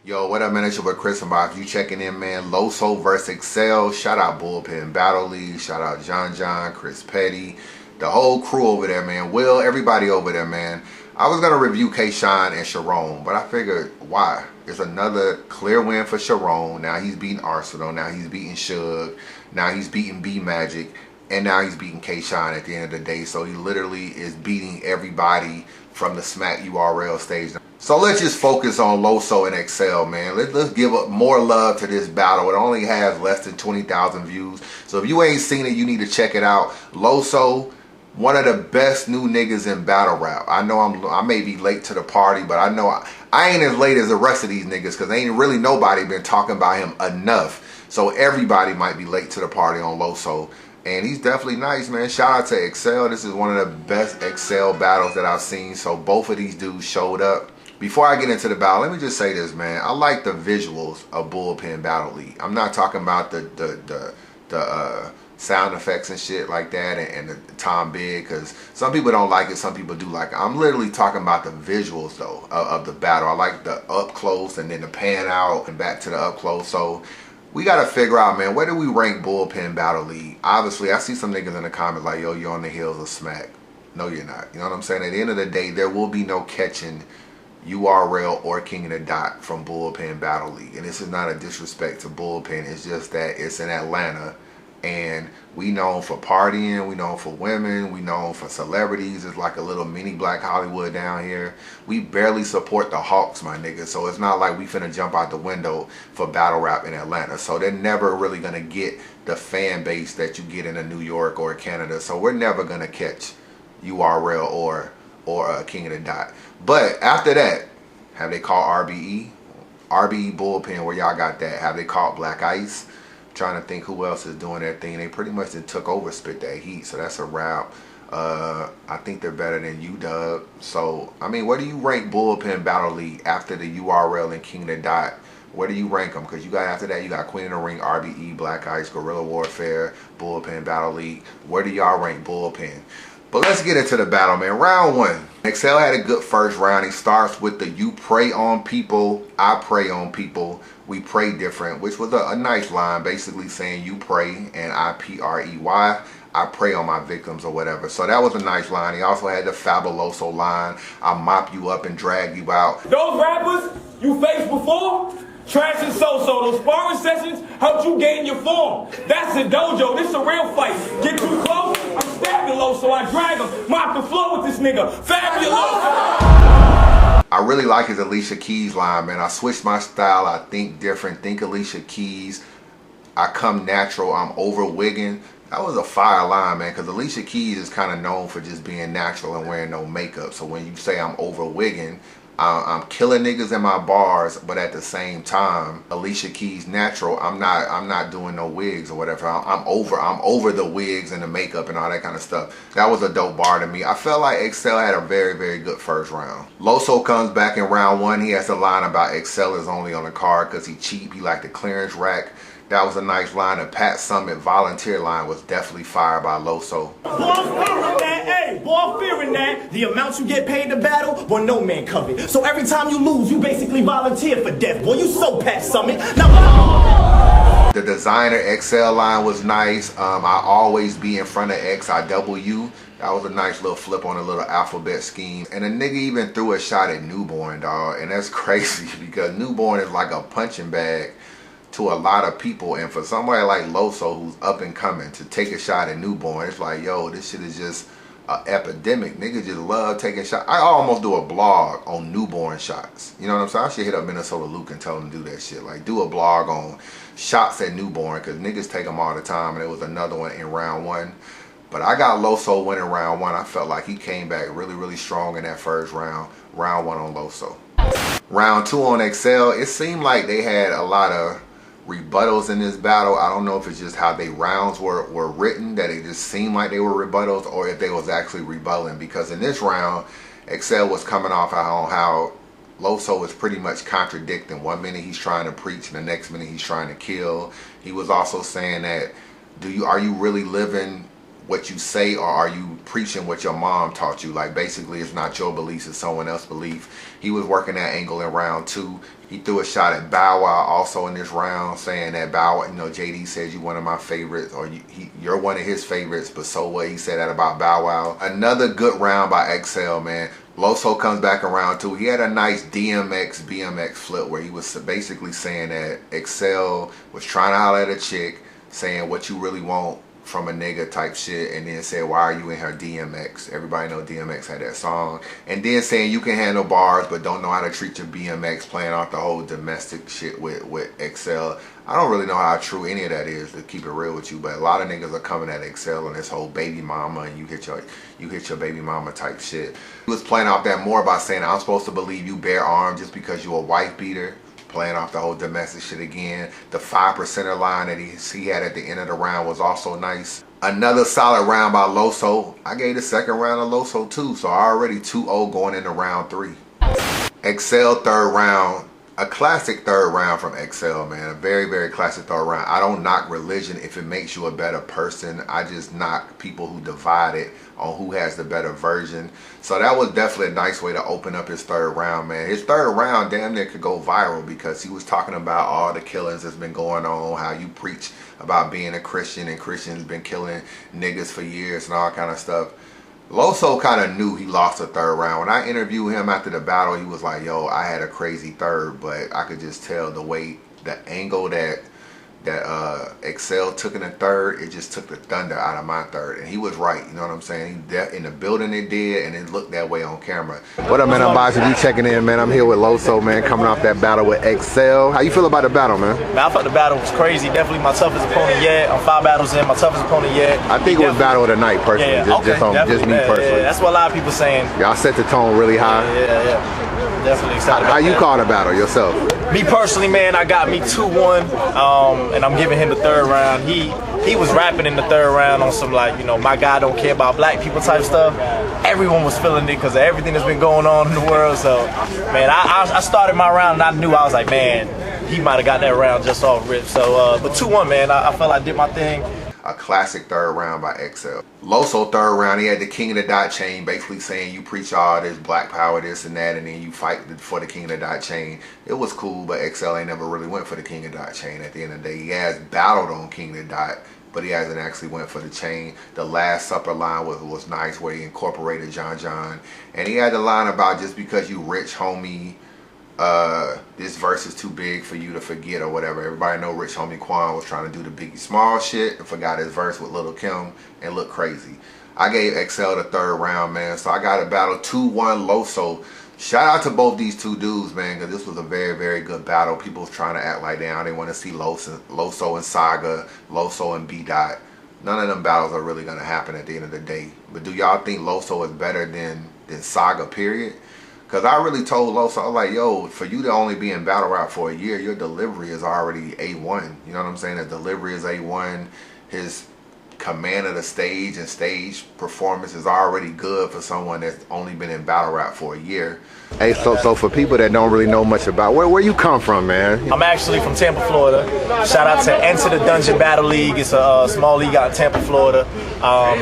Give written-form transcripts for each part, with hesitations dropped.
Yo, what up, man? It's your boy Chris and Bob. You checking in, man. Loso versus Xcel. Shout out Bullpen Battle League. Shout out John, Chris Petty, the whole crew over there, man. Will, everybody over there, man. I was gonna review K-Shine and Sharon, but I figured, why? It's another clear win for Sharon. Now he's beating Arsenal. Now he's beating Suge. Now he's beating B Magic. And now he's beating K-Shine at the end of the day. So he literally is beating everybody from the Smack URL stage. So let's just focus on Loso and Xcel, man. Let's give up more love to this battle. It only has less than 20,000 views. So if you ain't seen it, you need to check it out. Loso, one of the best new niggas in battle rap. I know I may be late to the party, but I know I ain't as late as the rest of these niggas because ain't really nobody been talking about him enough. So everybody might be late to the party on Loso. And he's definitely nice, man. Shout out to Xcel. This is one of the best Xcel battles that I've seen. So both of these dudes showed up. Before I get into the battle, let me just say this, man. I like the visuals of Bullpen Battle League. I'm not talking about the sound effects and shit like that and the Tom Big, because some people don't like it, some people do like it. I'm literally talking about the visuals, though, of the battle. I like the up close and then the pan out and back to the up close. So we got to figure out, man, where do we rank Bullpen Battle League? Obviously, I see some niggas in the comments like, yo, you're on the heels of Smack. No, you're not. You know what I'm saying? At the end of the day, there will be no catching URL or King of the Dot from Bullpen Battle League. And this is not a disrespect to Bullpen. It's just that it's in Atlanta. And we known for partying, we known for women, we known for celebrities. It's like a little mini Black Hollywood down here. We barely support the Hawks, my nigga. So it's not like we finna jump out the window for battle rap in Atlanta. So they're never really gonna get the fan base that you get in a New York or Canada. So we're never gonna catch URL or King of the Dot. But after that, have they called RBE? RBE Bullpen, where y'all got that? Have they called Black Ice? Trying to think who else is doing their thing. They pretty much then took over Spit That Heat, so that's a wrap. I think they're better than UW. So, I mean, where do you rank Bullpen Battle League after the URL and King of the Dot? Where do you rank them? Because you got, after that, you got Queen of the Ring, RBE, Black Ice, Guerrilla Warfare, Bullpen Battle League. Where do y'all rank Bullpen? But let's get into the battle, man. Round one. Xcel had a good first round. He starts with the "you prey on people, I prey on people, we pray different," which was a nice line, basically saying you pray and I P-R-E-Y. I prey on my victims or whatever. So that was a nice line. He also had the fabuloso line, "I mop you up and drag you out." Those rappers you faced before, trash and so-so. Those sparring sessions helped you gain your form. That's a dojo. This a real fight. Get too close, I'm stabbing Loso. I drag him. Mop the floor with this nigga. Fabulous. I really like his Alicia Keys line, man. I switched my style. I think different. Think Alicia Keys. I come natural. I'm over wigging. That was a fire line, man, because Alicia Keys is kind of known for just being natural and wearing no makeup. So when you say I'm over wigging, I'm killing niggas in my bars, but at the same time, Alicia Keys natural. I'm not doing no wigs or whatever. I'm over the wigs and the makeup and all that kind of stuff. That was a dope bar to me. I felt like Xcel had a very, very good first round. Loso comes back in round one. He has a line about Xcel is only on the card because he cheap. He like the clearance rack. That was a nice line. The Pat Summit volunteer line was definitely fired by Loso. Boy, fearing that the amount you get paid to battle, well, no man covered. So every time you lose, you basically volunteer for death. Boy, you so Pat Summit. Now, the designer Xcel line was nice. I always be in front of XIW. That was a nice little flip on a little alphabet scheme. And a nigga even threw a shot at Newborn, dog. And that's crazy because Newborn is like a punching bag to a lot of people. And for somebody like Loso, who's up and coming, to take a shot at Newborn, it's like, yo, this shit is just an epidemic. Niggas just love taking shots. I almost do a blog on Newborn shots. You know what I'm saying? I should hit up Minnesota Luke and tell him to do that shit. Like, do a blog on shots at Newborn, because niggas take them all the time. And it was another one in round one. But I got Loso winning round one. I felt like he came back really, really strong in that first round. Round one on Loso. Round two on Xcel. It seemed like they had a lot of rebuttals in this battle. I don't know if it's just how they rounds were written, that it just seemed like they were rebuttals, or if they was actually rebutting, because in this round Xcel was coming off on how Loso was pretty much contradicting. One minute he's trying to preach and the next minute he's trying to kill. He was also saying that, are you really living what you say, or are you preaching what your mom taught you? Like, basically, it's not your beliefs, it's someone else's belief. He was working that angle in round 2. He threw a shot at Bow Wow also in this round, saying that Bow Wow, you know, JD says you're one of my favorites, or you're one of his favorites, but so what? He said that about Bow Wow. Another good round by Xcel, man. Loso comes back around too. He had a nice BMX flip where he was basically saying that Xcel was trying to holler at a chick, saying what you really want from a nigga type shit, and then said, why are you in her DMX? Everybody know DMX had that song. And then saying you can handle bars but don't know how to treat your BMX, playing off the whole domestic shit with Xcel. I don't really know how true any of that is, to keep it real with you, but a lot of niggas are coming at Xcel and this whole baby mama, and you hit your baby mama type shit. He was playing off that more by saying, I'm supposed to believe you bare arm just because you a wife beater. Playing off the whole domestic shit again. The 5%er line that he had at the end of the round was also nice. Another solid round by Loso. I gave the second round of Loso too, so already 2-0 going into round 3. Xcel third round. A classic third round from Xcel, man. A very, very classic third round. I don't knock religion if it makes you a better person. I just knock people who divide it on who has the better version. So that was definitely a nice way to open up his third round, man. His third round damn near could go viral because he was talking about all the killings that's been going on, how you preach about being a Christian and Christians been killing niggas for years and all kind of stuff. Loso kind of knew he lost the third round. When I interviewed him after the battle, he was like, yo, I had a crazy third, but I could just tell the way, the angle that Xcel took in the third, it just took the thunder out of my third. And he was right, you know what I'm saying? In the building it did, and it looked that way on camera. What up, man? UnbiasReview checking in, man. I'm here with Loso, man, coming off that battle with Xcel. How you feel about the battle, man? Man, I thought the battle was crazy. Definitely my toughest opponent yet. I'm 5 battles in, my toughest opponent yet. I think it was battle of the night, personally. Yeah, Just me personally. Yeah, that's what a lot of people saying. Y'all set the tone really high. Yeah. Definitely excited How about you that. call the battle yourself? Me personally, man, I got me 2-1, and I'm giving him the third round. He was rapping in the third round on some, like, you know, my guy don't care about black people type stuff. Everyone was feeling it because of everything that's been going on in the world. So, man, I started my round and I knew, I was like, man, he might have got that round just off rip. So, but 2-1, man, I felt I did my thing. A classic third round by Xcel. Loso third round, he had the King of the Dot chain, basically saying you preach all this black power, this and that, and then you fight for the King of the Dot chain. It was cool, but Xcel ain't never really went for the King of the Dot chain at the end of the day. He has battled on King of the Dot, but he hasn't actually went for the chain. The Last Supper line was nice, where he incorporated John. And he had the line about just because you rich, homie, this verse is too big for you to forget or whatever. Everybody know Rich Homie Quan was trying to do the Biggie Small shit and forgot his verse with Lil' Kim and looked crazy. I gave Xcel the third round, man, so I got a battle 2-1 Loso. Shout out to both these two dudes, man, because this was a very, very good battle. People was trying to act like they want to see Loso and Saga, Loso and B-Dot. None of them battles are really going to happen at the end of the day. But do y'all think Loso is better than Saga, period? Because I really told Loso, I was like, yo, for you to only be in battle rap for a year, your delivery is already A1. You know what I'm saying? His delivery is A1. His command of the stage and stage performance is already good for someone that's only been in battle rap for a year. Hey, so for people that don't really know much about, where you come from, man? I'm actually from Tampa, Florida. Shout out to Enter the Dungeon Battle League. It's a small league out in Tampa, Florida.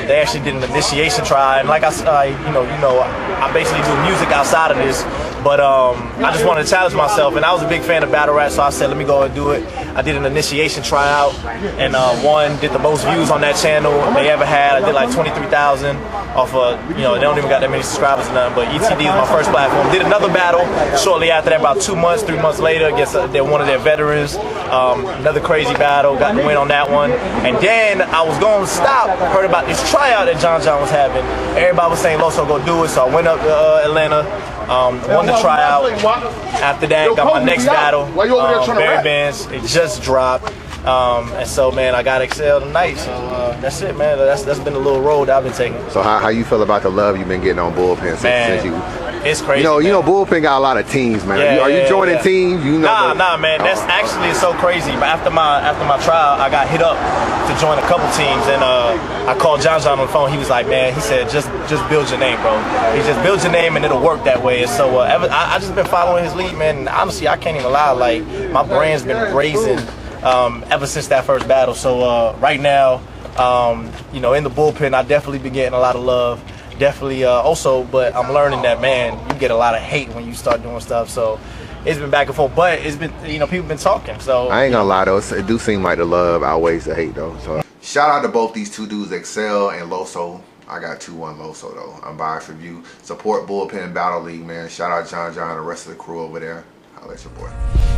They actually did an initiation trial, and like I basically do music outside of this. But I just wanted to challenge myself, and I was a big fan of battle rap, so I said, let me go and do it. I did an initiation tryout, and did the most views on that channel they ever had. I did like 23,000 off of, they don't even got that many subscribers or nothing, but ETD was my first platform. Did another battle shortly after that, about 3 months later, against one of their veterans. Another crazy battle, got the win on that one. And then I was going to stop, heard about this tryout that John was having. Everybody was saying, Loso, go do it, so I went up to Atlanta. Won the tryout. After that, got my next battle. Barry Bands. It just dropped. And so, man, I got Xcel tonight. So that's it, man. That's been the little road I've been taking. So how you feel about the love you've been getting on Bullpen since you? It's crazy. You know, Bullpen got a lot of teams, man. Yeah, are you joining teams? You know nah, man. That's actually so crazy. But after my trial, I got hit up to join a couple teams, and I called John on the phone. He was like, man, he said, just build your name, bro. He just build your name, and it'll work that way. And so I just been following his lead, man. And honestly, I can't even lie. Like, my brand's been raising ever since that first battle. So right now, You know, in the bullpen, I definitely been getting a lot of love. Definitely also, but I'm learning that, man, you get a lot of hate when you start doing stuff. So it's been back and forth, but it's been, you know, people been talking. So I ain't gonna lie though, it do seem like the love outweighs the hate though. So shout out to both these two dudes, Xcel and Loso. I got 2-1 Loso though. Unbiased review. Support Bullpen Battle League, man. Shout out John and the rest of the crew over there. Holla at your boy.